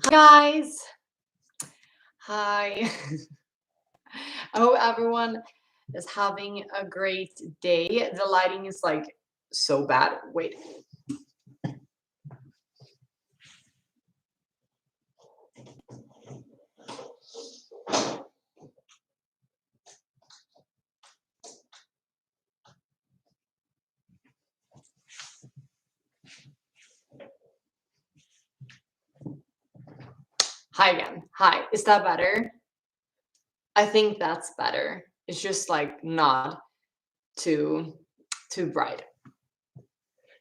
Guys, hi. I hope everyone is having a great day. The lighting is like so bad. Wait. Hi again. Hi. Is that better? I think that's better. It's just like not too bright.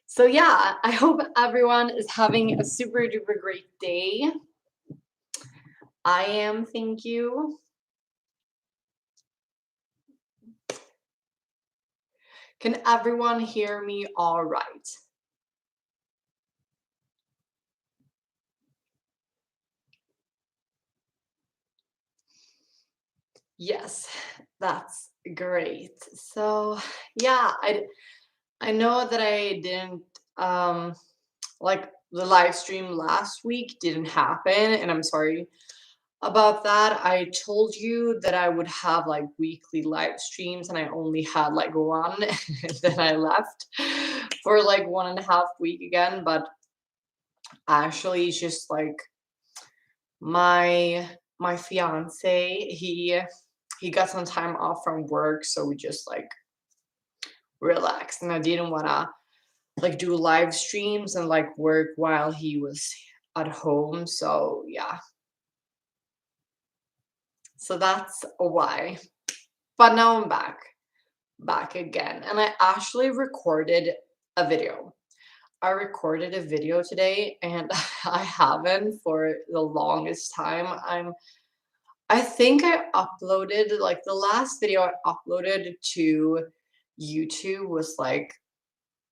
So yeah, I hope everyone is having a super duper great day. I am, thank you. Can everyone hear me all right? Yes, that's great. So yeah, I know that I didn't like the live stream last week didn't happen, and I'm sorry about that. I told you that I would have like weekly live streams, and I only had like one, and then I left for like 1.5 week again. But actually, it's just like my fiance, he got some time off from work, so we just like relaxed, and I didn't wanna like do live streams and like work while he was at home. So yeah, so that's why. But now I'm back again, and I actually recorded a video. I recorded a video today, and I haven't for the longest time. I think I uploaded like the last video I uploaded to YouTube was like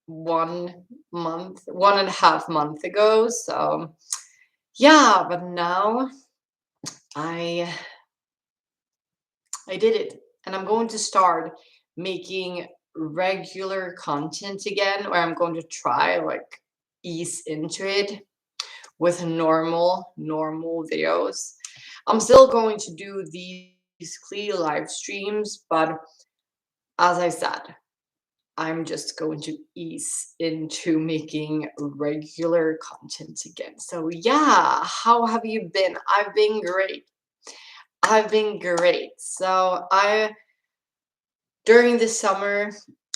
1 month, 1.5 months ago. So yeah, but now I I did it, and I'm going to start making regular content again, or I'm going to try like ease into it with normal videos. I'm still going to do these clear live streams, but as I said, I'm just going to ease into making regular content again. So yeah, how have you been? I've been great. I've been great. So I during the summer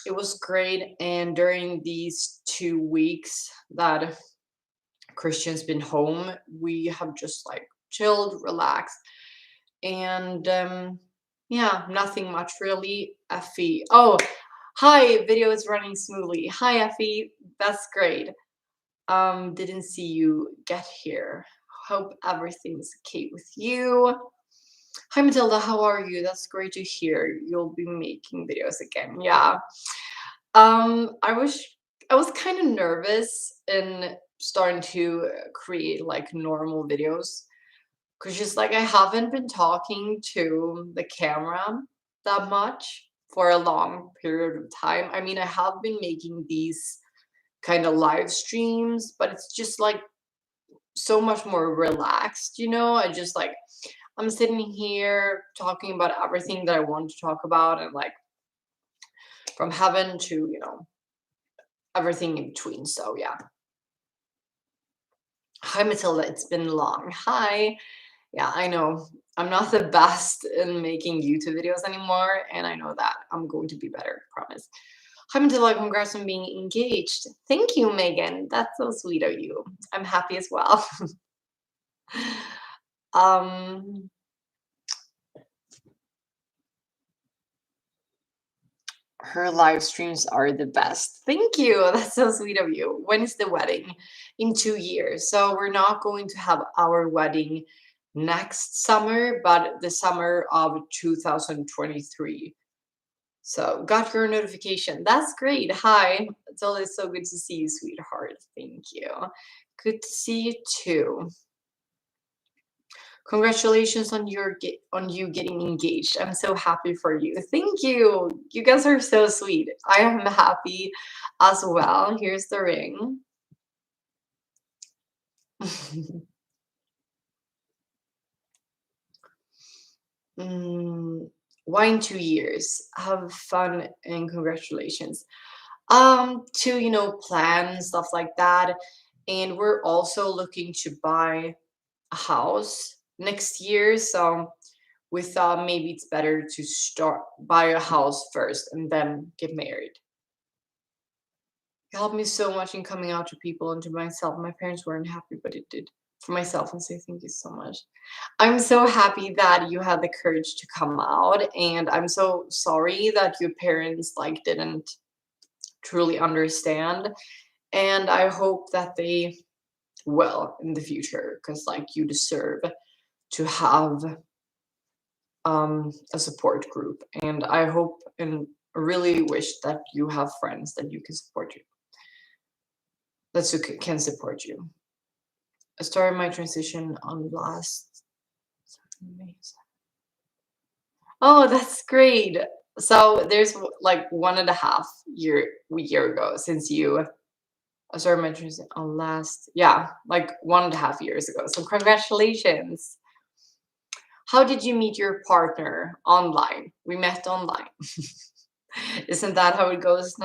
it was great, and during these 2 weeks that Christian's been home, we have just like chilled, relaxed, and yeah, nothing much really. Effie. Oh, hi, video is running smoothly. Hi, Effie. That's great. Didn't see you get here. Hope everything's okay with you. Hi, Matilda. How are you? That's great to hear. You'll be making videos again. Yeah. I was kind of nervous in starting to create like normal videos, because just like I haven't been talking to the camera that much for a long period of time. I mean, I have been making these kind of live streams, but it's just like so much more relaxed, I just like I'm sitting here talking about everything that I want to talk about, and like from heaven to, everything in between. So yeah. Hi, Matilda. It's been long. Hi. Yeah, I know. I'm not the best in making YouTube videos anymore, and I know that. I'm going to be better, promise. Hi, Matilda. Congrats on being engaged. Thank you, Megan. That's so sweet of you. I'm happy as well. um, her live streams are the best. Thank you. That's so sweet of you. When is the wedding? In 2 years. So we're not going to have our wedding next summer, but the summer of 2023. So got your notification. That's great. Hi. It's always so good to see you, sweetheart. Thank you. Good to see you too. Congratulations on you getting engaged. I'm so happy for you. Thank you. You guys are so sweet. I am happy as well. Here's the ring. Mm, why in 2 years? Have fun and congratulations. To plan stuff like that, and we're also looking to buy a house next year. So we thought maybe it's better to start buy a house first and then get married. It helped me so much in coming out to people and to myself. My parents weren't happy, but it did for myself, and say thank you so much. I'm so happy that you had the courage to come out, and I'm so sorry that your parents like didn't truly understand. And I hope that they will in the future, because like you deserve to have a support group. And I hope and really wish that you have friends that you can support you, can support you. I started my transition on last May. Oh, that's great. So there's like 1.5 year ago since you started my transition on last, yeah, like 1.5 years ago. So congratulations. How did you meet your partner? Online. We met online. Isn't that how it goes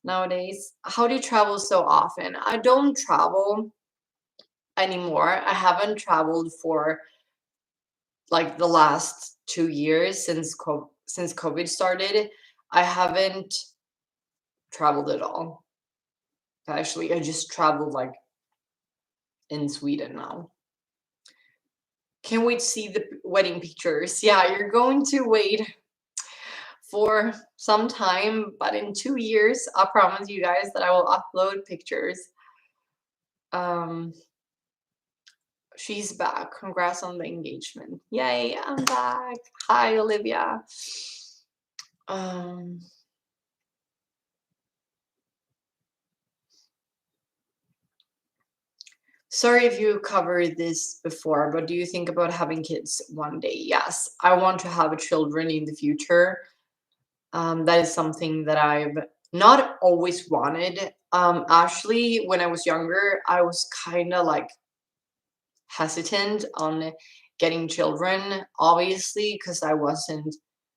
nowadays? How do you travel so often? I don't travel anymore. I haven't traveled for like the last 2 years since COVID started. I haven't traveled at all. Actually, I just traveled like in Sweden now. Can't wait to see the wedding pictures. Yeah, you're going to wait for some time, but in 2 years, I promise you guys that I will upload pictures. Um, she's back. Congrats on the engagement. Yay, I'm back. Hi, Olivia. Um, Sorry if you covered this before, but do you think about having kids one day? Yes, I want to have children in the future. That is something that I've not always wanted. Actually, when I was younger, I was kind of like hesitant on getting children, obviously, because I wasn't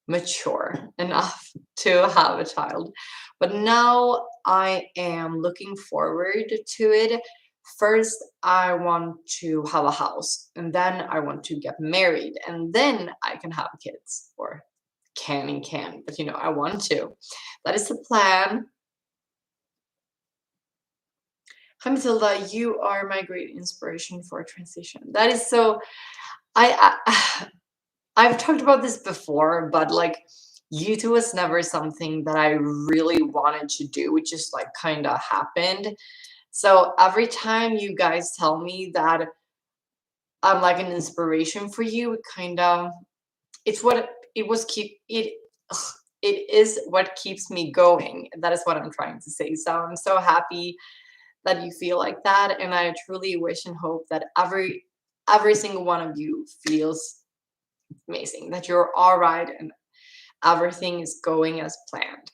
mature enough to have a child. But now I am looking forward to it. First, I want to have a house, and then I want to get married, and then I can have kids, or can, but I want to. That is the plan. Hi, Matilda, you are my great inspiration for transition. That is so. I I've talked about this before, but like YouTube was never something that I really wanted to do. It just like kind of happened. So every time you guys tell me that I'm like an inspiration for you, it kind of it's what it was keep it ugh, it is what keeps me going. That is what I'm trying to say. So I'm so happy that you feel like that, and I truly wish and hope that every single one of you feels amazing, that you're all right and everything is going as planned.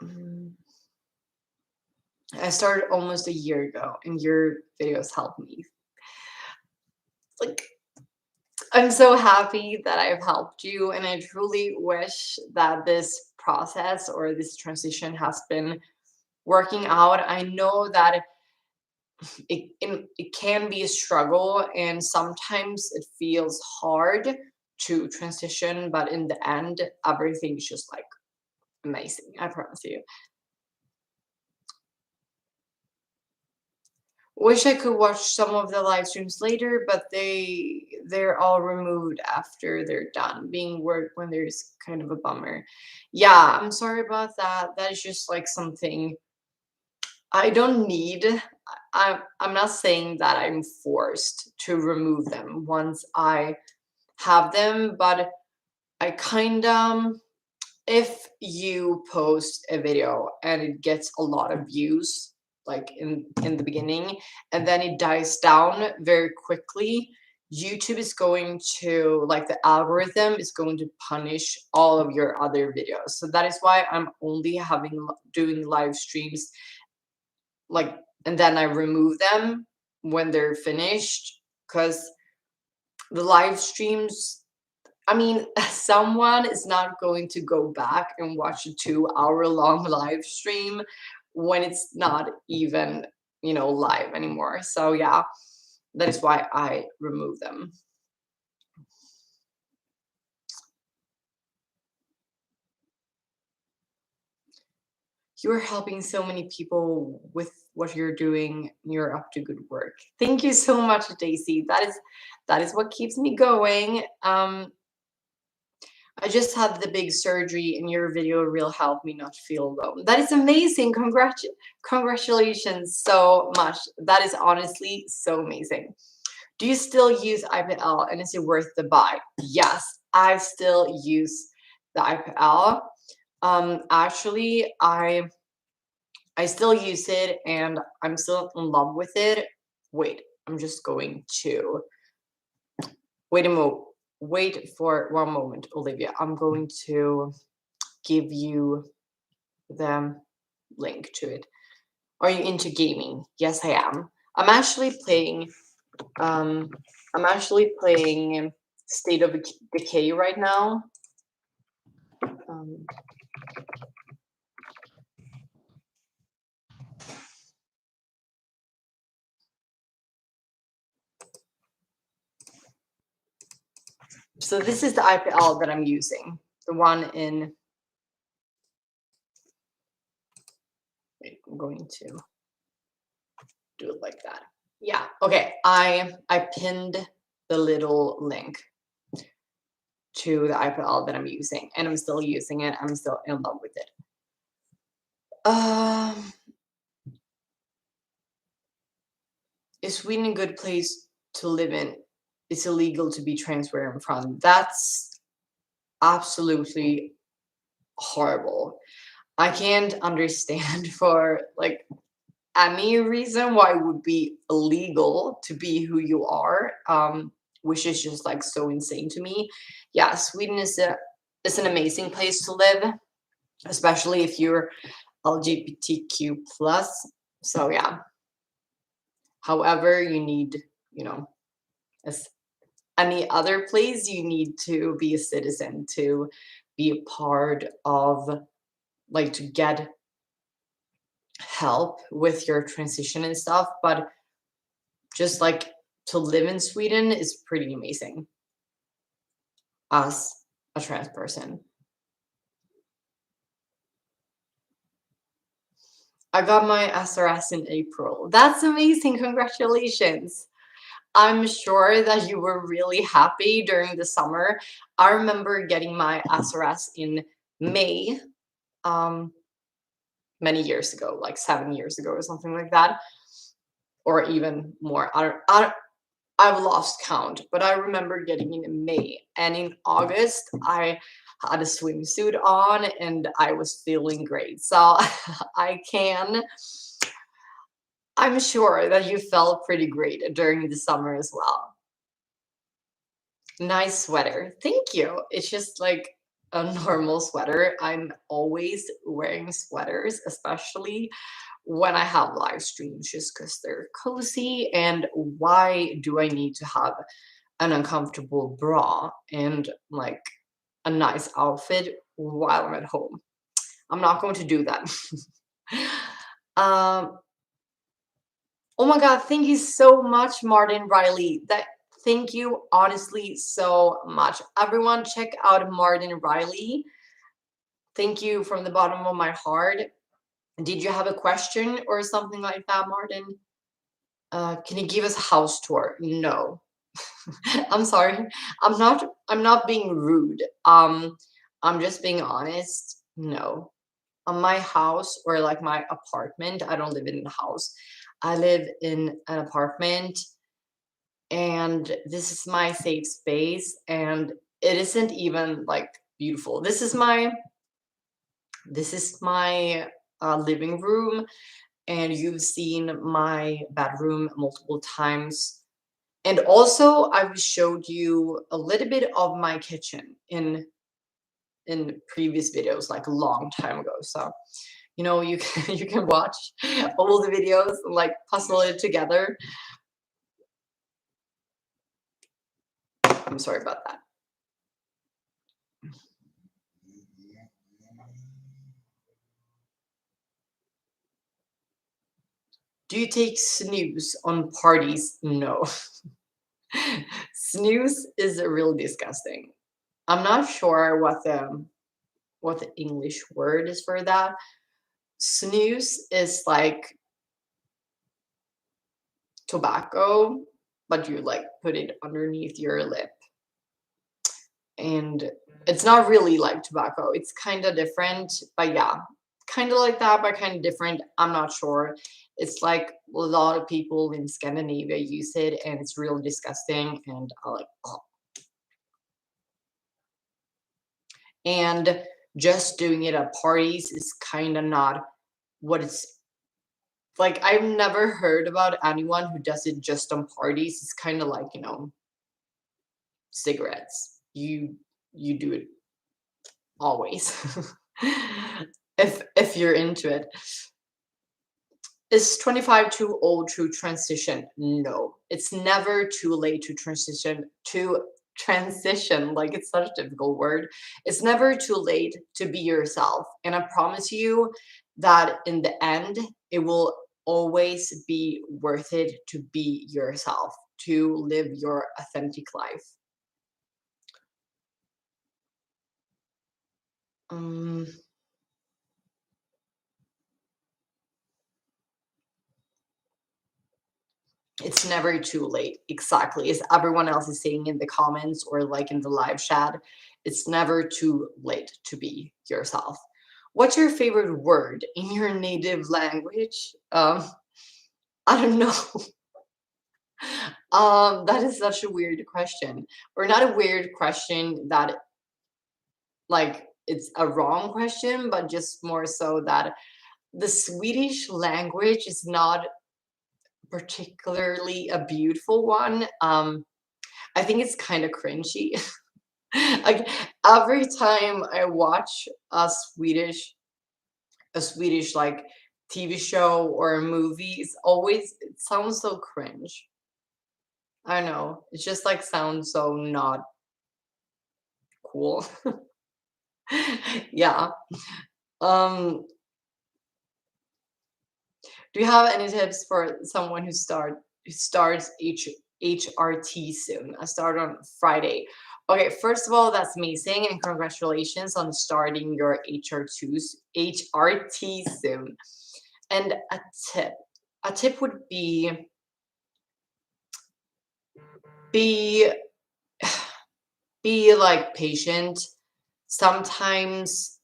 Mm, I started almost a year ago, and your videos helped me. Like, I'm so happy that I've helped you, and I truly wish that this process or this transition has been working out. I know that it can be a struggle, and sometimes it feels hard to transition, but in the end, everything's just like amazing. I promise you. Wish I could watch some of the live streams later, but they're all removed after they're done being worked when there's kind of a bummer. Yeah, I'm sorry about that. That is just like something I don't need. I'm not saying that I'm forced to remove them once I have them, but I kind of if you post a video and it gets a lot of views like in the beginning, and then it dies down very quickly, YouTube is going to like the algorithm is going to punish all of your other videos. So that is why I'm only doing live streams, like, and then I remove them when they're finished. because the live streams, I mean, someone is not going to go back and watch a 2 hour long live stream when it's not even, live anymore. So yeah, that is why I remove them. You're helping so many people with what you're doing. You're up to good work. Thank you so much, Daisy. That is what keeps me going. I just had the big surgery, and your video really helped me not feel alone. That is amazing. Congratulations so much. That is honestly so amazing. Do you still use IPL, and is it worth the buy? Yes, I still use the IPL. Actually, I still use it, and I'm still in love with it. Wait, I'm just going to wait for one moment, Olivia. I'm going to give you the link to it. Are you into gaming? Yes, I am. I'm actually playing State of Decay right now. So this is the IPL that I'm using. The one in. Wait, I'm going to do it like that. Yeah. Okay. I pinned the little link to the IPL that I'm using, and I'm still using it. I'm still in love with it. Is Sweden a good place to live in? It's illegal to be trans where I'm from. That's absolutely horrible. I can't understand for like any reason why it would be illegal to be who you are, which is just like so insane to me. Yeah, Sweden is an amazing place to live, especially if you're LGBTQ plus. So yeah. However, you need, as any other place, you need to be a citizen to be a part of, like, to get help with your transition and stuff. But just like to live in Sweden is pretty amazing as a trans person. I got my SRS in April. That's amazing. Congratulations. I'm sure that you were really happy during the summer. I remember getting my SRS in May, many years ago, like 7 years ago or something like that, or even more. I've lost count, but I remember getting it in May, and in August I had a swimsuit on and I was feeling great. So I'm sure that you felt pretty great during the summer as well. Nice sweater. Thank you. It's just like a normal sweater. I'm always wearing sweaters, especially when I have live streams, just because they're cozy. And why do I need to have an uncomfortable bra and like a nice outfit while I'm at home? I'm not going to do that. Oh my God, thank you so much, Martin Riley. Thank you honestly so much. Everyone, check out Martin Riley. Thank you from the bottom of my heart. Did you have a question or something like that, Martin? Can you give us a house tour? No. I'm sorry. I'm not being rude. I'm just being honest. No. On my house, or like my apartment, I don't live in a house. I live in an apartment, and this is my safe space, and it isn't even like beautiful. This is my living room, and you've seen my bedroom multiple times. And also I've showed you a little bit of my kitchen in previous videos, like a long time ago. So you can you can watch all the videos and like puzzle it together. I'm sorry about that. Do you take snooze on parties? No. Snooze is really disgusting. I'm not sure what the English word is for that. Snooze is like tobacco, but you like put it underneath your lip. And it's not really like tobacco. It's kind of different, but yeah, kind of like that, but kind of different. I'm not sure. It's like a lot of people in Scandinavia use it, and it's really disgusting. And I like, ugh. And just doing it at parties is kind of not what it's like. I've never heard about anyone who does it just on parties. It's kind of like, cigarettes. You do it always. If you're into it. Is 25 too old to transition? No. It's never too late to transition. Like, it's such a difficult word. It's never too late to be yourself. And I promise you that in the end, it will always be worth it to be yourself, to live your authentic life. Um, it's never too late. Exactly. As everyone else is saying in the comments or like in the live chat, it's never too late to be yourself. What's your favorite word in your native language? I don't know. That is such a weird question. Or not a weird question that like it's a wrong question, but just more so that the Swedish language is not particularly a beautiful one. I think it's kind of cringy. Like every time I watch a Swedish like TV show or a movie, it sounds so cringe. I don't know. It just like sounds so not cool. Yeah. Um, do you have any tips for someone who starts HRT soon? I start on Friday. Okay, first of all, that's amazing and congratulations on starting your HRT soon. And tip, a tip would be be like patient. Sometimes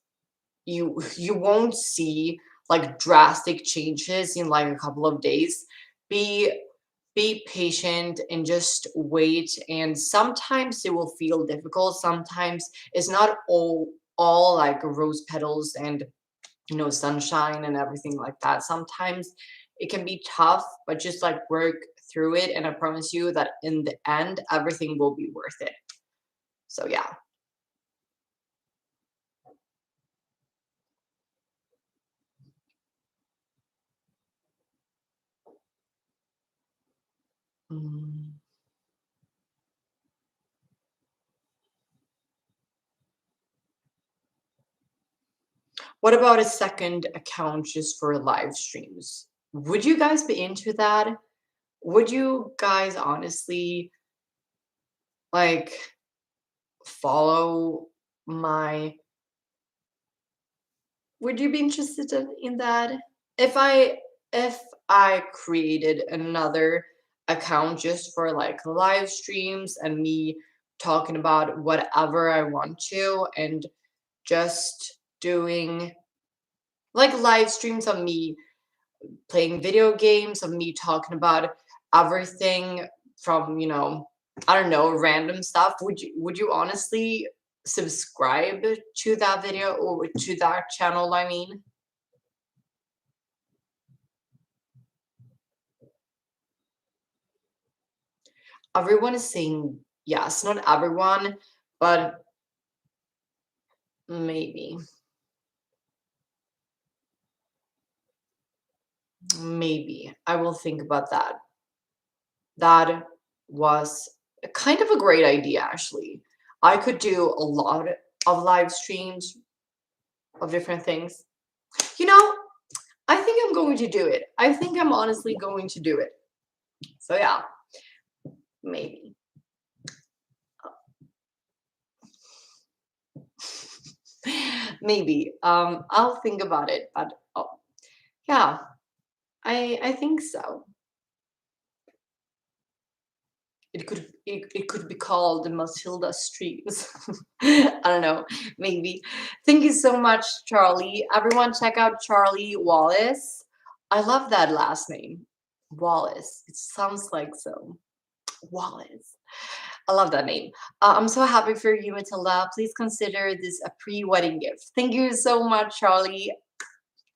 you won't see like drastic changes in like a couple of days. Be be patient and just wait, and sometimes it will feel difficult. Sometimes it's not all like rose petals and sunshine and everything like that. Sometimes it can be tough, but just like work through it, and I promise you that in the end everything will be worth it. So yeah. Mm. What about a second account just for live streams? Would you guys be into that? Would you guys honestly like follow my would you be interested in that? If I created another account just for like live streams and me talking about whatever I want to, and just doing like live streams of me playing video games, of me talking about everything from, I don't know, random stuff. Would you honestly subscribe to that video or to that channel, I mean? Everyone is saying yes, not everyone, but maybe. Maybe. I will think about that. That was kind of a great idea, actually. I could do a lot of live streams of different things. You know, I think I'm going to do it. I think I'm honestly going to do it. So yeah, maybe. Maybe. I'll think about it, but yeah, I think so. It could be called the Matilda streams. I don't know, maybe. Thank you so much, Charlie. Everyone, check out Charlie Wallace. I love that last name, Wallace. It sounds like so. Wallace. I love that name. I'm so happy for you, Matilda. Please consider this a pre-wedding gift. Thank you so much, Charlie.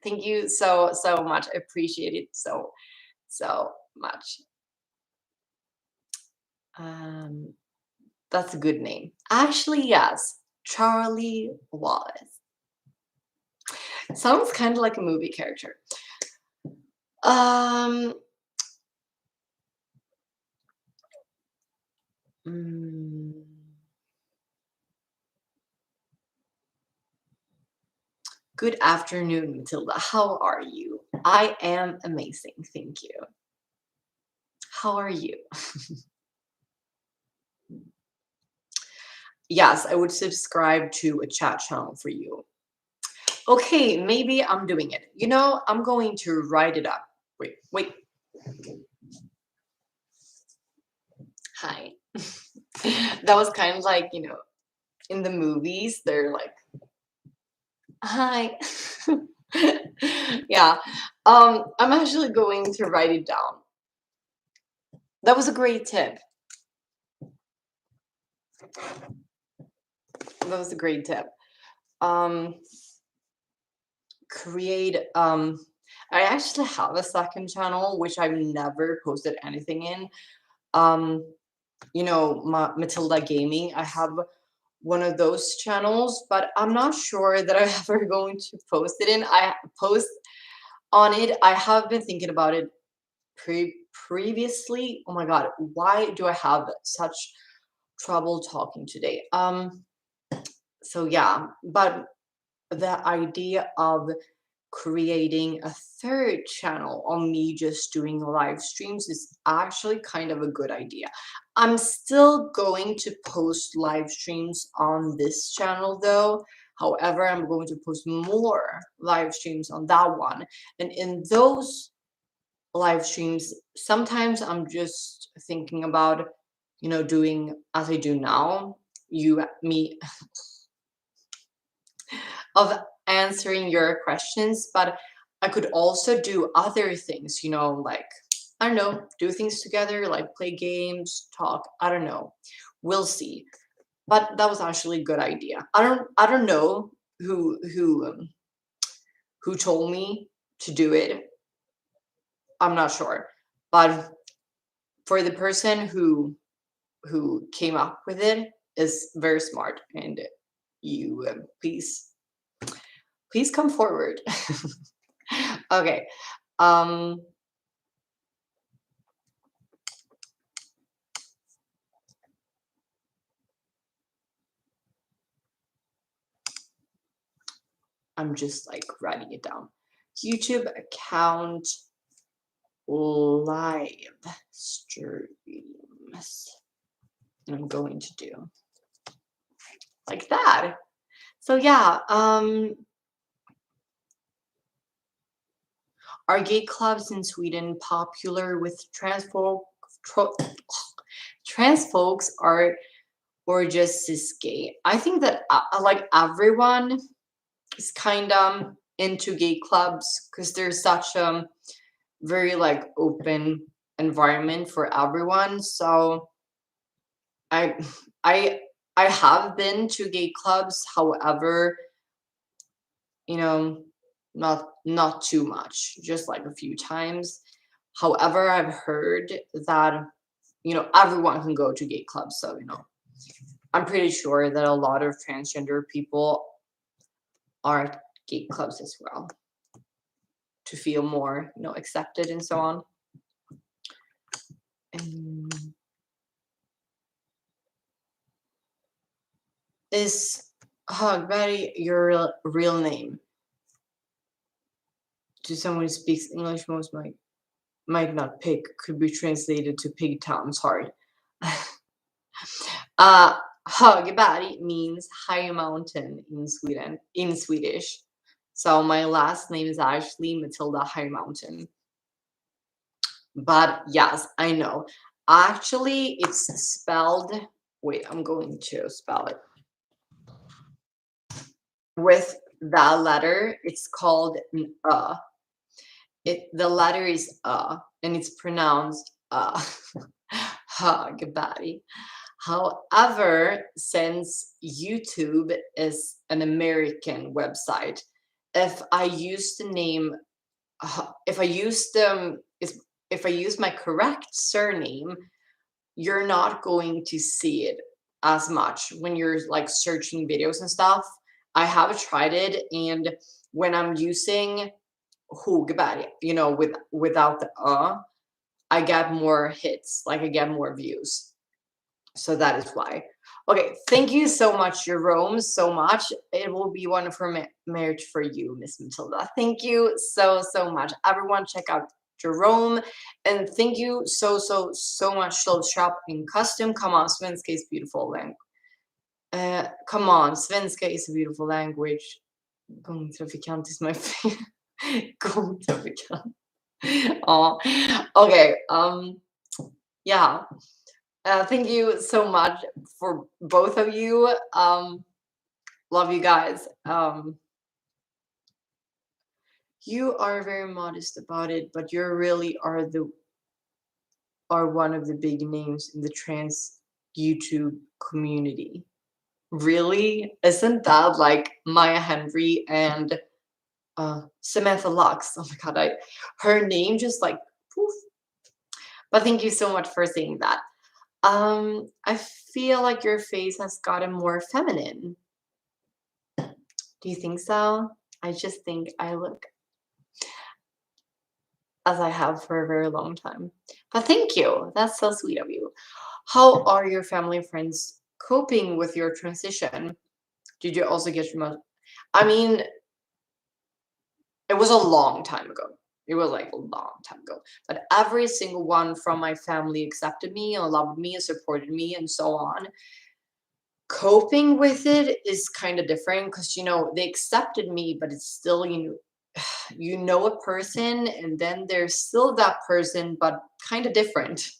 Thank you so much. I appreciate it so much. Um, that's a good name. Actually, yes, Charlie Wallace. Sounds kind of like a movie character. Um, mm, Good afternoon, Matilda. How are you? I am amazing, thank you. How are you? Yes, I would subscribe to a chat channel for you. Okay, maybe I'm doing it. You know, I'm going to write it up. Wait. Hi. That was kind of like, in the movies, they're like, hi. Yeah. I'm actually going to write it down. That was a great tip. That was a great tip. Create I actually have a second channel which I've never posted anything in. Matilda Gaming. I have one of those channels, but I'm not sure that I'm ever going to post it in. I post on it. I have been thinking about it previously. Oh my god, why do I have such trouble talking today? So yeah, but the idea of creating a third channel on me just doing live streams is actually kind of a good idea. I'm still going to post live streams on this channel though. However, I'm going to post more live streams on that one. And in those live streams, sometimes I'm just thinking about, doing as I do now, me, of answering your questions, but I could also do other things, like, I don't know, do things together, like play games, talk, I don't know. We'll see. But that was actually a good idea. I don't know who told me to do it. I'm not sure. But for the person who came up with it is very smart, and you please come forward. Okay. Um, I'm just like writing it down. YouTube account live streams. I'm going to do like that. So yeah, are gay clubs in Sweden popular with trans folks or just cis gay? I think that like everyone is kind of into gay clubs because there's such a very like open environment for everyone. So I I I have been to gay clubs, however, you know, not too much, just like a few times. However, I've heard that everyone can go to gay clubs, so I'm pretty sure that a lot of transgender people are at gay clubs as well to feel more, accepted and so on. And Hug Betty, your real name. To someone who speaks English, most might not pick. Could be translated to pig town. Sorry. uh, Högberg means high mountain in Swedish. So my last name is actually Matilda High Mountain. But yes, I know. Actually, it's spelled. Wait, I'm going to spell it with that letter. It's called an the letter is and it's pronounced Högberg. However, since YouTube is an American website, if I use the name, if I use if I use my correct surname, you're not going to see it as much when you're like searching videos and stuff. I have tried it, and when I'm using Hogberg, without the I get more hits, like I get more views. So that is why. Okay, thank you so much, Jerome, so much. It will be wonderful marriage for you, Miss Matilda. Thank you so, so much. Everyone, check out Jerome. And thank you so, so, so much, Slow Shop in Custom. Come on, Svenska is beautiful language. Come on, Svenska is a beautiful language. Gångtrafikant is my favorite. Gångtrafikant. Oh, okay. Yeah. Thank you so much for both of you. Love you guys. You are very modest about it, but you really are one of the big names in the trans YouTube community. Really? Isn't that like Maya Henry and Samantha Lux? Oh my god, her name just like poof. But thank you so much for saying that. I feel like your face has gotten more feminine. Do you think so? I just think I look as I have for a very long time. But thank you. That's so sweet of you. How are your family and friends coping with your transition? Did you also get your I mean, it was a long time ago. It was like a long time ago. But every single one from my family accepted me and loved me and supported me and so on. Coping with it is kind of different because they accepted me, but it's still a person, and then there's still that person, but kind of different.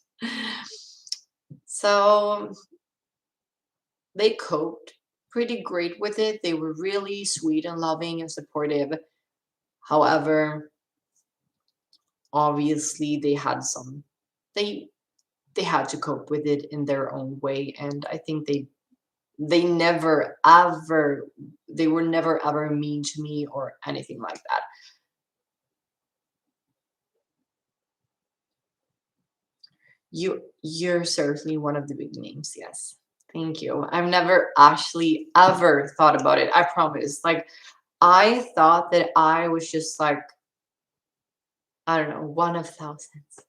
So they coped pretty great with it. They were really sweet and loving and supportive. However, obviously they they had to cope with it in their own way, and I think they never ever they were never ever mean to me or anything like that. You're certainly one of the big names, yes. Thank you. I've never actually ever thought about it, I promise. Like, I thought that I was just like, I don't know, one of thousands.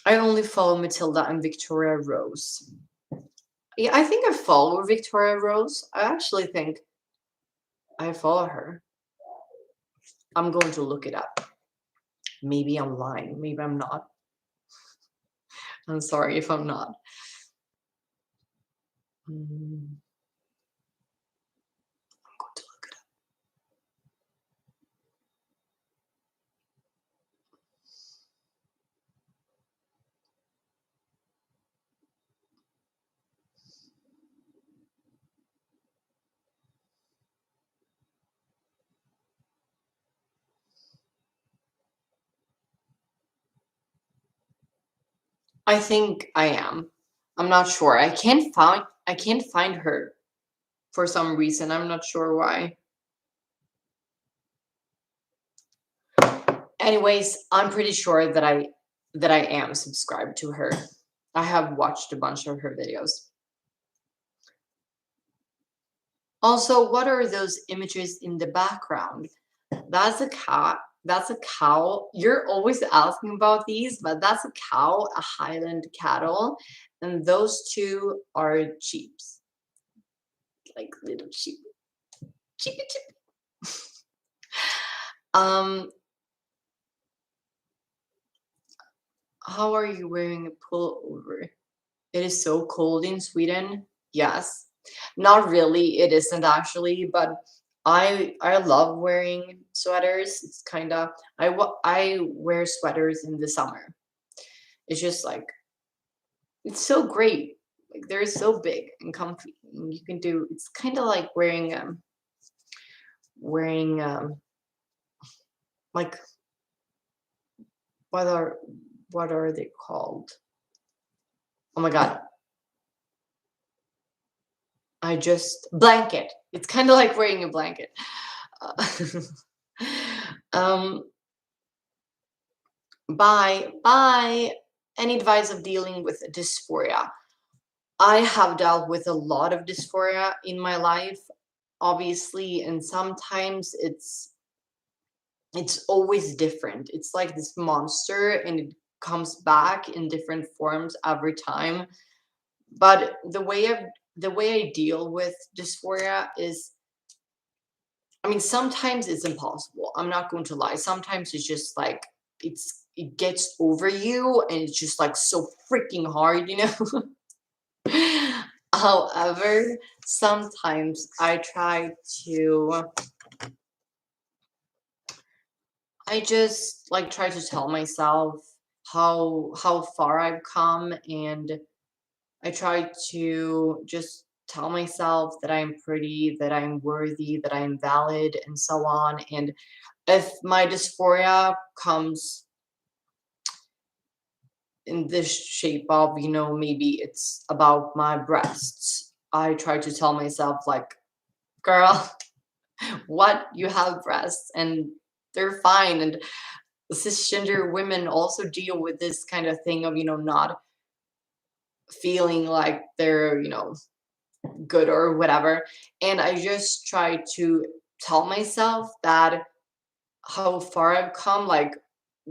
I only follow Matilda and Victoria Rose. Yeah, I think I follow Victoria Rose. I actually think I follow her. I'm going to look it up. Maybe I'm lying. Maybe I'm not. I'm sorry if I'm not. I'm going to look it up. I think I am. I'm not sure. I can't find her for some reason. I'm not sure why. Anyways, I'm pretty sure that I am subscribed to her. I have watched a bunch of her videos. Also, what are those images in the background? That's a cat. That's a cow. You're always asking about these, but that's a cow, a Highland cattle, and those two are sheeps. like little cheap, cheapy cheap. Um, how are you wearing a pullover? It is so cold in Sweden. Yes. Not really, it isn't actually, but I love wearing sweaters. It's kind of I wear sweaters in the summer. It's just like it's so great. Like they're so big and comfy. And you can do it's kind of like wearing like what are what are they called? Oh my god. I just blanket. It's kind of like wearing a blanket. Uh, um, by any advice of dealing with dysphoria. I have dealt with a lot of dysphoria in my life, obviously, and sometimes it's always different. It's like this monster and it comes back in different forms every time. But the way I deal with dysphoria is I mean, sometimes it's impossible. I'm not going to lie. Sometimes it's just like it gets over you and it's just like so freaking hard, you know? However, sometimes to I just like try to tell myself how far I've come and I try to just tell myself that I'm pretty, that I'm worthy, that I'm valid, and so on. And if my dysphoria comes in this shape of, you know, maybe it's about my breasts, I try to tell myself, like, girl, what? You have breasts and they're fine. And cisgender women also deal with this kind of thing of, you know, not feeling like they're, you know, good or whatever. And I just try to tell myself that how far I've come. Like,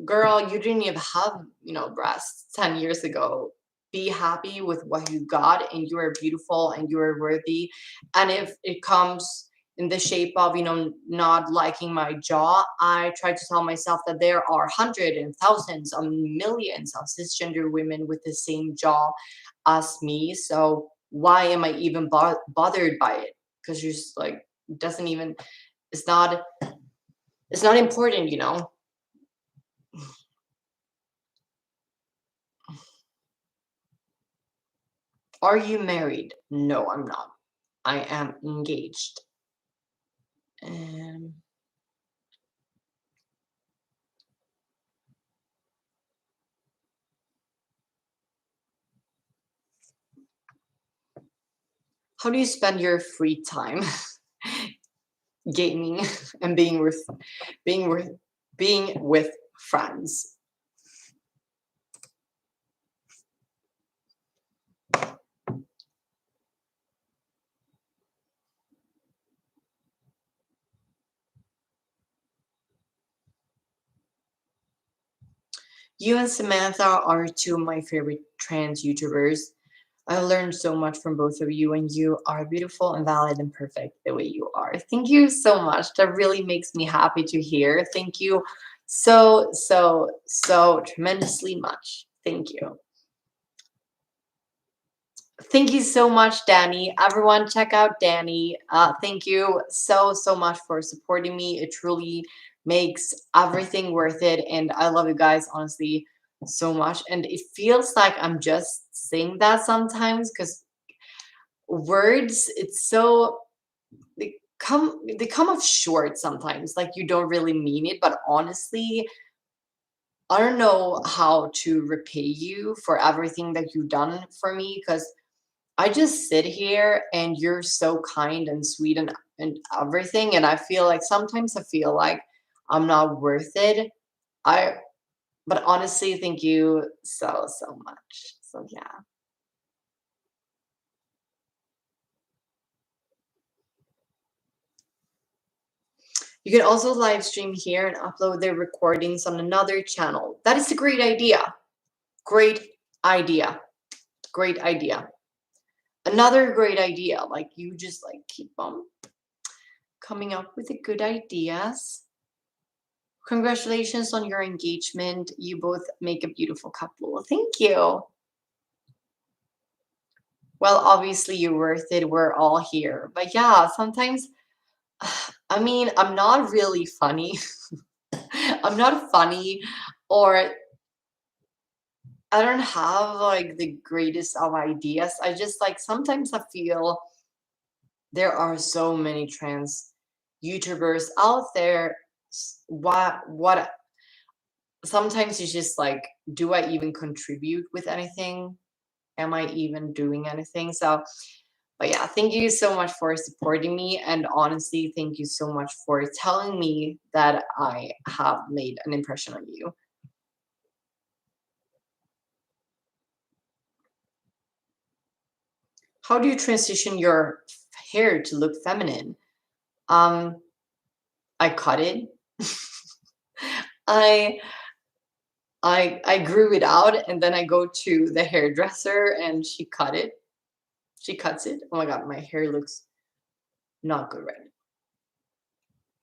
girl, you didn't even have, you know, breasts 10 years ago. Be happy with what you got, and you are beautiful and you are worthy. And if it comes in the shape of, you know, not liking my jaw, I try to tell myself that there are hundreds and thousands of millions of cisgender women with the same jaw as me. So why am I even bothered by it? Because you're just like, it doesn't even, it's not, it's not important, you know? Are you married? No, I'm not. I am engaged. Um, how do you spend your free time? Gaming and being with being with friends. You and Samantha are two of my favorite trans YouTubers. I learned so much from both of you, and you are beautiful and valid and perfect the way you are. Thank you so much. That really makes me happy to hear. Thank you so tremendously much. Thank you. Thank you so much, Danny. Everyone, check out Danny. Thank you so much for supporting me. It truly makes everything worth it. And I love you guys, honestly, so much. And it feels like I'm just saying that sometimes because words, it's so they come off short sometimes. Like you don't really mean it, but honestly, I don't know how to repay you for everything that you've done for me because I just sit here and you're so kind and sweet and everything. And I feel like sometimes I feel like I'm not worth it. I, but honestly, thank you so much. So yeah. You can also live stream here and upload their recordings on another channel. That is a great idea. Great idea. Great idea. Another great idea. Like you just like keep on coming up with the good ideas. Congratulations on your engagement. You both make a beautiful couple. Thank you. Well, obviously you're worth it. We're all here. But yeah, sometimes, I mean, I'm not really funny. I'm not funny, or I don't have like the greatest of ideas. I just like sometimes I feel there are so many trans YouTubers out there. What sometimes it's just like, do I even contribute with anything? Am I even doing anything? So, but yeah, thank you so much for supporting me. And honestly, thank you so much for telling me that I have made an impression on you. How do you transition your hair to look feminine? Um, I cut it. I I grew it out and then I go to the hairdresser and she cut it. She cuts it. Oh my god, my hair looks not good right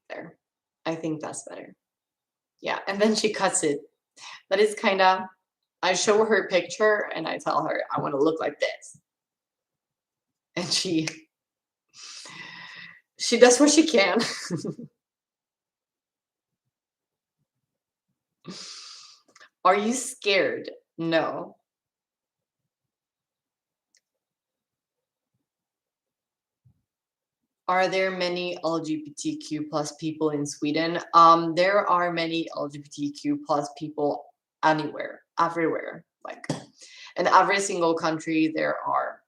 there. I think that's better. Yeah, and then she cuts it. That is kind of, I show her a picture and I tell her I want to look like this. And she does what she can. Are you scared? No. Are there many LGBTQ plus people in Sweden? There are many LGBTQ plus people anywhere, everywhere. Like in every single country, there are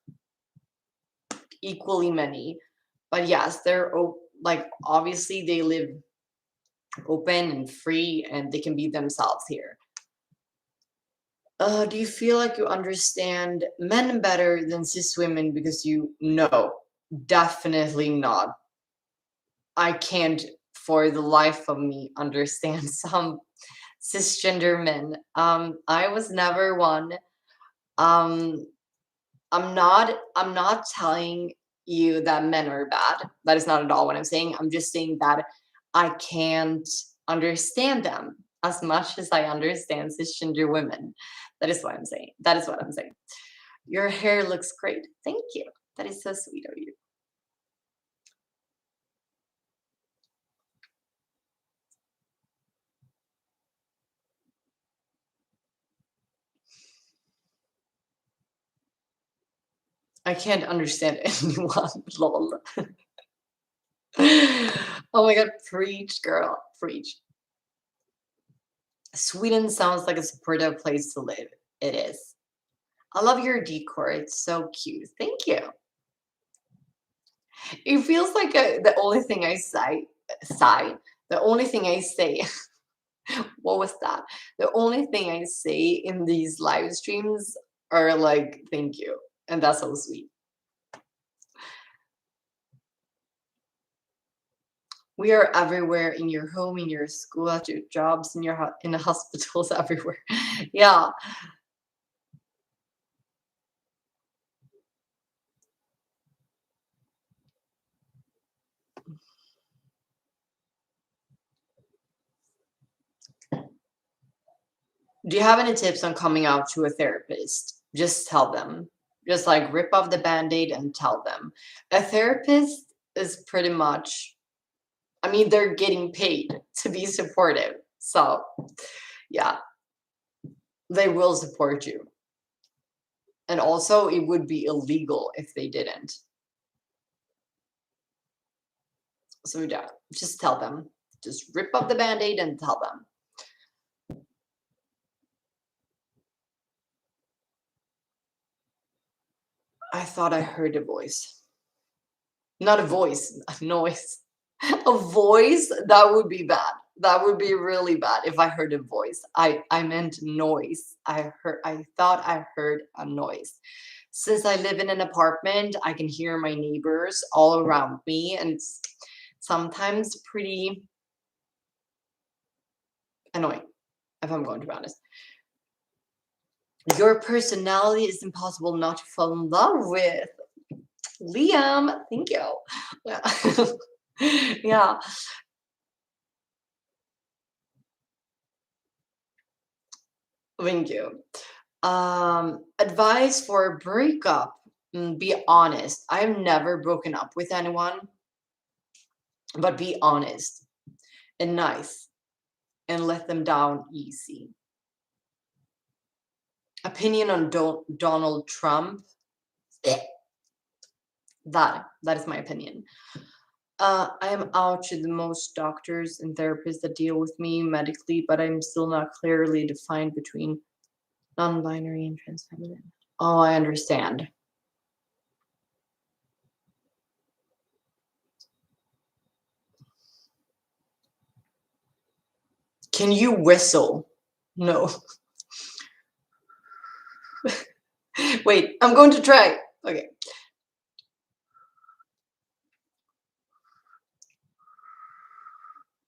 equally many. But yes, like obviously they live open and free, and they can be themselves here. Do you feel like you understand men better than cis women because you no, definitely not. I can't for the life of me understand some cisgender men. I was never one. Um, I'm not telling you that men are bad. That is not at all what I'm saying. I'm just saying that I can't understand them as much as I understand cisgender women. That is what I'm saying. That is what I'm saying. Your hair looks great. Thank you. That is so sweet of you. I can't understand anyone. Lol. Oh my god, preach, girl. Preach. Sweden sounds like a supportive place to live. It is. I love your decor. It's so cute. Thank you. It feels like the only thing I say, the only thing I say, what was that? The only thing I say in these live streams are like, thank you. And that's so sweet. We are everywhere in your home, in your school, at your jobs, in the hospitals, everywhere. Yeah. Do you have any tips on coming out to a therapist? Just tell them. Just like rip off the band-aid and tell them. A therapist is pretty much, I mean, they're getting paid to be supportive. So, yeah, they will support you. And also, it would be illegal if they didn't. So, yeah, just tell them. Just rip off the band-aid and tell them. I thought I heard a voice. Not a voice, a noise. A voice? That would be bad. That would be really bad if I heard a voice. I meant noise. I thought I heard a noise. Since I live in an apartment, I can hear my neighbors all around me, and it's sometimes pretty annoying, if I'm going to be honest. Your personality is impossible not to fall in love with. Liam, thank you. Yeah. Yeah. Thank you. Advice for a breakup. Be honest. I've never broken up with anyone, but be honest and nice and let them down easy. Opinion on Donald Trump. Eh, that is my opinion. I am out to the most doctors and therapists that deal with me medically, but I'm still not clearly defined between non-binary and trans feminine. Oh, I understand. Can you whistle? No. Wait, I'm going to try. Okay.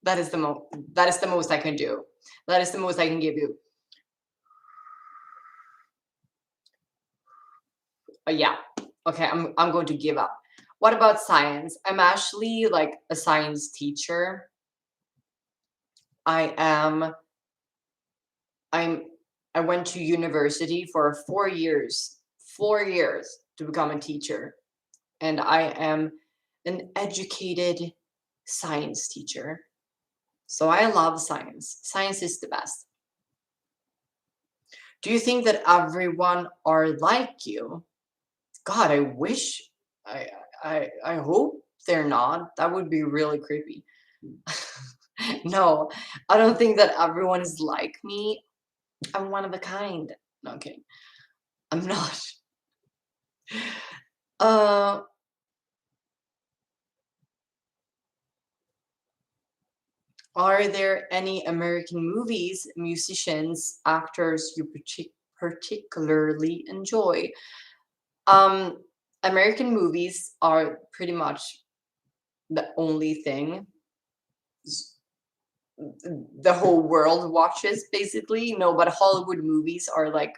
That is the most I can do. That is the most I can give you. Yeah. Okay, I'm going to give up. What about science? I'm actually like a science teacher. I am I'm I went to university for 4 years. 4 years to become a teacher. And I am an educated science teacher. So I love science. Science is the best. Do you think that everyone are like you? God, I wish I hope they're not. That would be really creepy. No, I don't think that everyone is like me. I'm one of a kind. No, I'm kidding. I'm not. Uh, are there any American movies, musicians, actors you particularly enjoy? Um, American movies are pretty much the only thing the whole world watches, basically. No, but Hollywood movies are like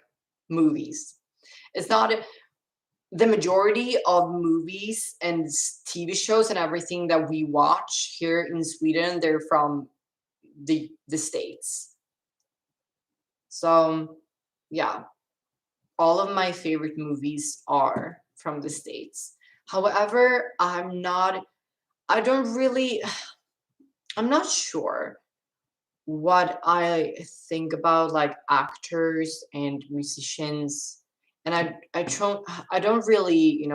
movies. It's not the majority of movies and TV shows and everything that we watch here in Sweden, they're from the States. So yeah, all of my favorite movies are from the States. However, I don't really, I'm not sure what I think about like actors and musicians. And I don't really,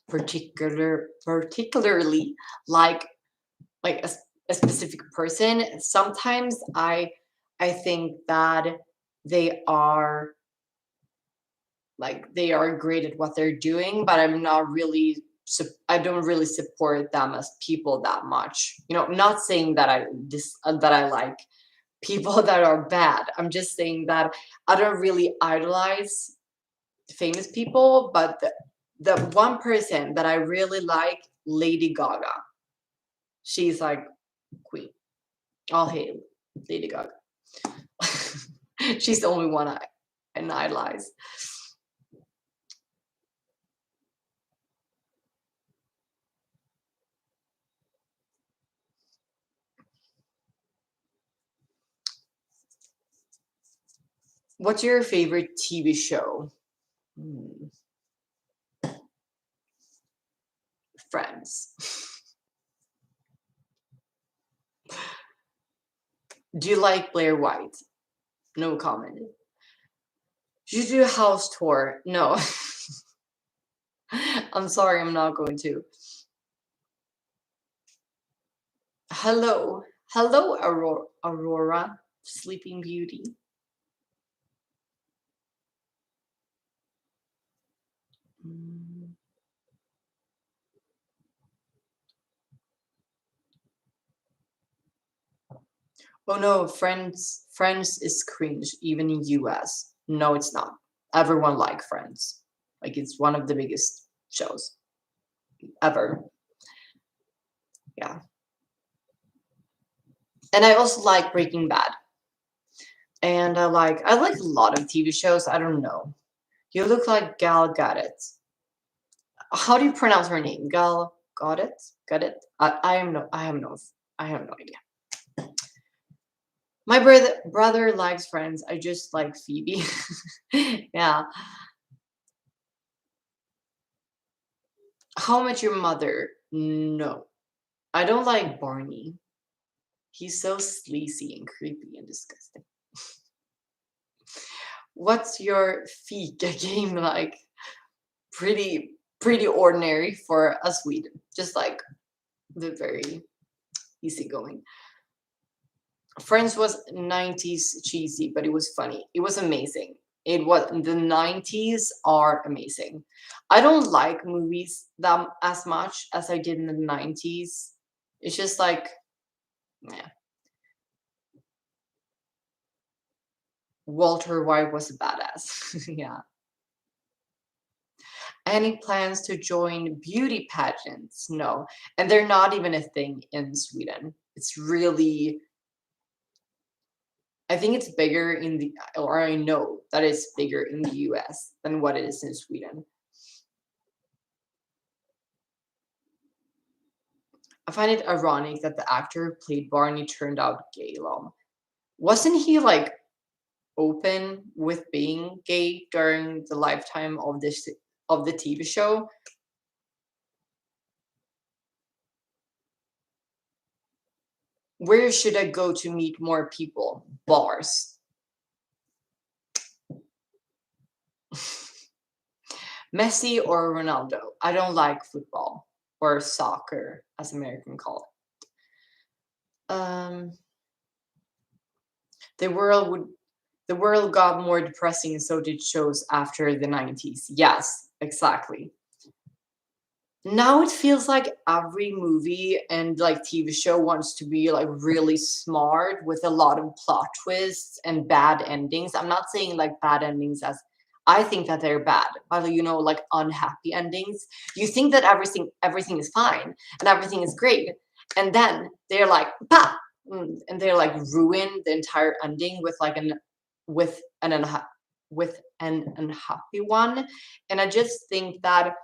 particularly like a specific person. Sometimes I think that they are they are great at what they're doing, but I'm not really I don't really support them as people that much. Not saying that that I like people that are bad. I'm just saying that I don't really idolize famous people, but the one person that I really like, Lady Gaga. She's like queen. All hail Lady Gaga. She's the only one I idolize. What's your favorite TV show? Hmm, Friends. Do you like Blair White? No comment. Should you do a house tour? No. I'm sorry, I'm not going to. Hello. Hello, Aurora. Sleeping Beauty. Mm. Oh no, Friends is cringe, even in US. No, it's not. Everyone like Friends. Like it's one of the biggest shows ever. Yeah. And I also like Breaking Bad. And I like a lot of TV shows. I don't know. You look like Gal Gadot. How do you pronounce her name? Got it? Got it? I have no idea. My brother likes Friends. I just like Phoebe. Yeah. How Much Your Mother? No. I don't like Barney. He's so sleazy and creepy and disgusting. What's your fika game like? Pretty ordinary for a Sweden. Just like the very easygoing. Friends was 90s cheesy, but it was funny. It was amazing. It was the 90s are amazing. I don't like movies that as much as I did in the 90s. It's just like, yeah. Walter White was a badass. Yeah. Any plans to join beauty pageants? No. And they're not even a thing in Sweden. It's really, I think it's bigger in the, or I know that it's bigger in the US than what it is in Sweden. I find it ironic that the actor who played Barney turned out gay long. Wasn't he like open with being gay during the lifetime of this of the TV show? Where should I go to meet more people? Bars. Messi or Ronaldo? I don't like football or soccer, as American call it. The world would the world got more depressing, and so did shows after the 90s. Yes, exactly. Now it feels like every movie and like TV show wants to be like really smart with a lot of plot twists and bad endings. I'm not saying like bad endings as I think that they're bad, but like unhappy endings. You think that everything is fine and everything is great, and then they're like, bah! And they're like ruin the entire ending with like with an unha- with an unhappy one. And I just think that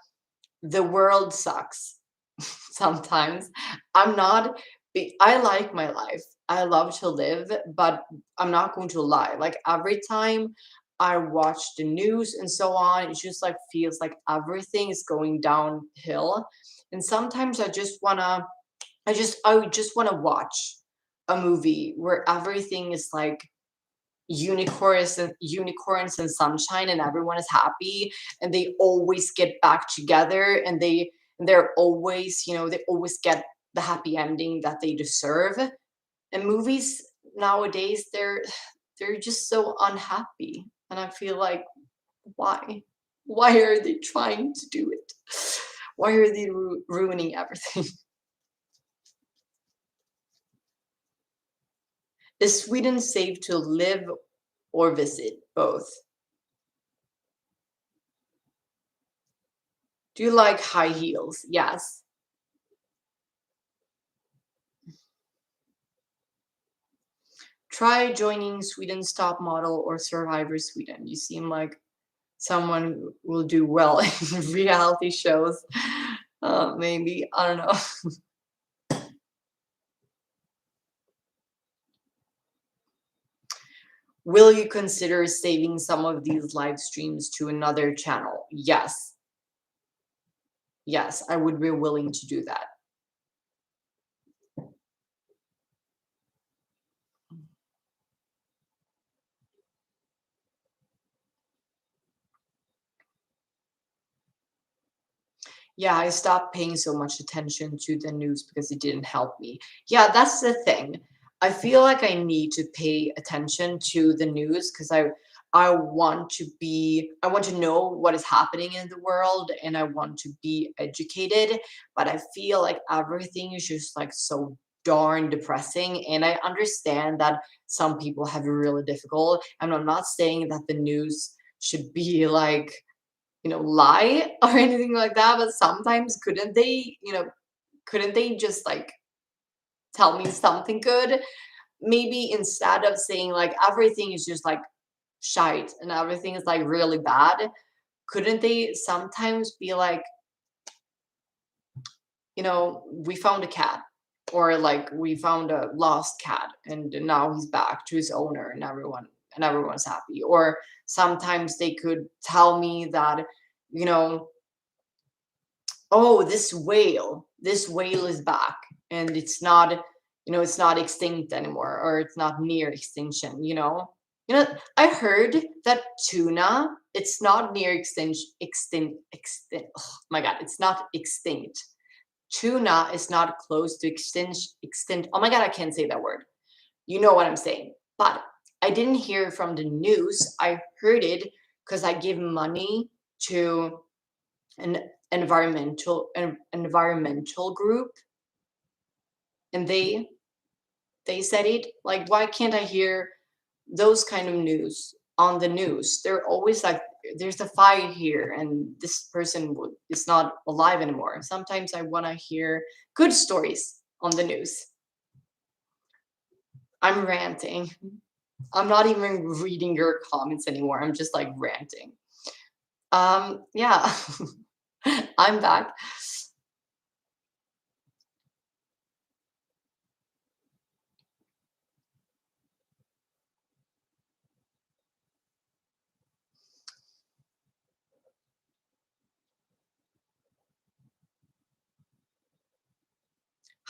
the world sucks sometimes. I'm not I like my life. I love to live, but I'm not going to lie. Like every time I watch the news and so on, it just like feels like everything is going downhill. And sometimes I would just want to watch a movie where everything is like unicorns and sunshine and everyone is happy and they always get back together and they're always they always get the happy ending that they deserve. And movies nowadays they're just so unhappy, and I feel like, why are they trying to do it? Why are they ruining everything? Is Sweden safe to live or visit? Both. Do you like high heels? Yes. Try joining Sweden's Top Model or Survivor Sweden. You seem like someone who will do well in reality shows. Maybe, I don't know. Will you consider saving some of these live streams to another channel? Yes. Yes, I would be willing to do that. Yeah, I stopped paying so much attention to the news because it didn't help me. Yeah, that's the thing. I feel like I need to pay attention to the news because I want to know what is happening in the world and I want to be educated, but I feel like everything is just like so darn depressing, and I understand that some people have it really difficult, and I'm not saying that the news should be like lie or anything like that, but sometimes couldn't they just like tell me something good? Maybe instead of saying like everything is just like shite and everything is like really bad, couldn't they sometimes be like, we found a cat, or like we found a lost cat and now he's back to his owner, and everyone's happy. Or sometimes they could tell me that, you know, oh, this whale is back, and it's not extinct anymore, or it's not near extinction. I heard that tuna, it's not near extinct. Oh my god, it's not extinct. Tuna is not close to extinct. Oh my god, I can't say that word. You know what I'm saying. But I didn't hear from the news. I heard it because I give money to an environmental group, and they said it. Like, why can't I hear those kind of news on the news? They're always like, there's a fire here and this person is not alive anymore. Sometimes I want to hear good stories on the news. I'm ranting. I'm not even reading your comments anymore. I'm just like ranting. Yeah. I'm back.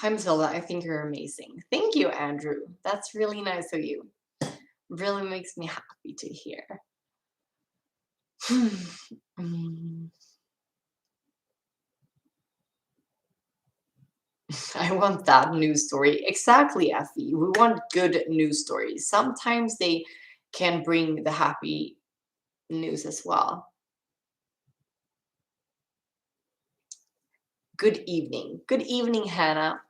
Hi, Matilda. I think you're amazing. Thank you, Andrew. That's really nice of you. Really makes me happy to hear. Mm. I want that news story. Exactly, Effie. We want good news stories. Sometimes they can bring the happy news as well. Good evening. Good evening, Hannah.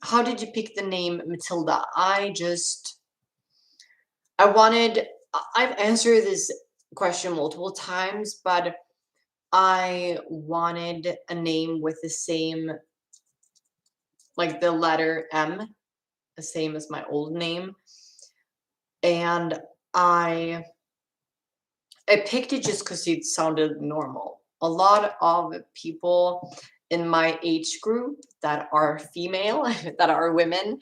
How did you pick the name Matilda? I've answered this question multiple times, but I wanted a name with the same, like the letter M, the same as my old name. And I I picked it just because it sounded normal. A lot of people in my age group that are female, that are women,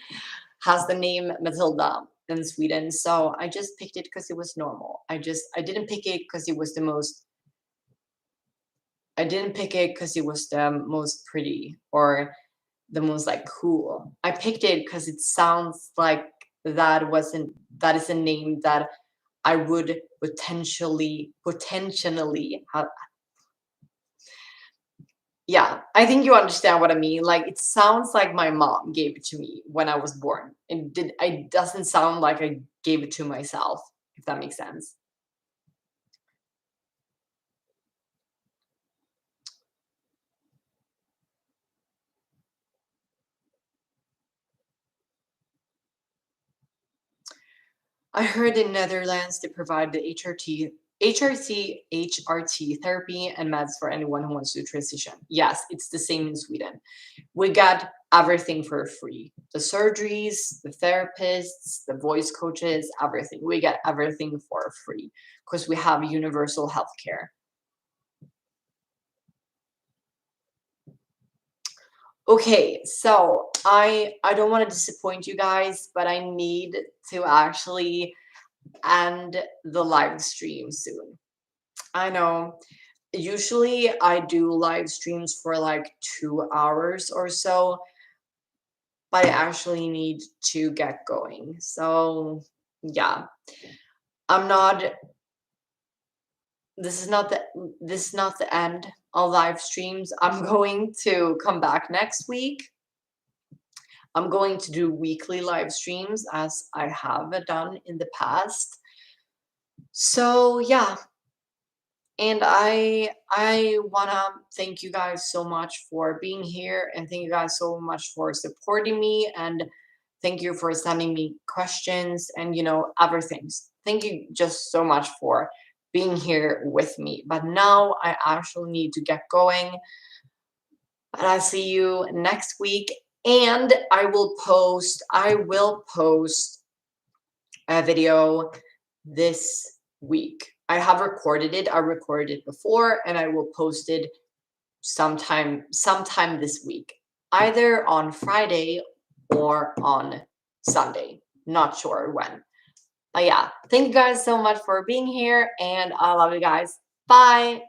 has the name Matilda in Sweden. So I just picked it because it was normal. I didn't pick it because it was the most. I didn't pick it because it was the most pretty or the most like cool. I picked it because it sounds like that is a name that I would potentially have. Yeah, I think you understand what I mean. Like, it sounds like my mom gave it to me when I was born. It doesn't sound like I gave it to myself, if that makes sense. I heard in Netherlands they provide the HRT therapy and meds for anyone who wants to transition. Yes, it's the same in Sweden. We got everything for free. The surgeries, the therapists, the voice coaches, everything. We get everything for free because we have universal health care. Okay, so I don't want to disappoint you guys, but I need to actually end the live stream soon. I know. Usually I do live streams for like 2 hours or so, but I actually need to get going. So yeah, I'm not. This is not the end of live streams. I'm going to come back next week. I'm going to do weekly live streams as I have done in the past. So yeah, and I wanna thank you guys so much for being here, and thank you guys so much for supporting me, and thank you for sending me questions and everything. Thank you just so much for being here with me. But now I actually need to get going. But I'll see you next week, and I will post a video this week. I have recorded it. I recorded it before, and I will post it sometime this week, either on Friday or on Sunday. Not sure when. But yeah, thank you guys so much for being here, and I love you guys. Bye.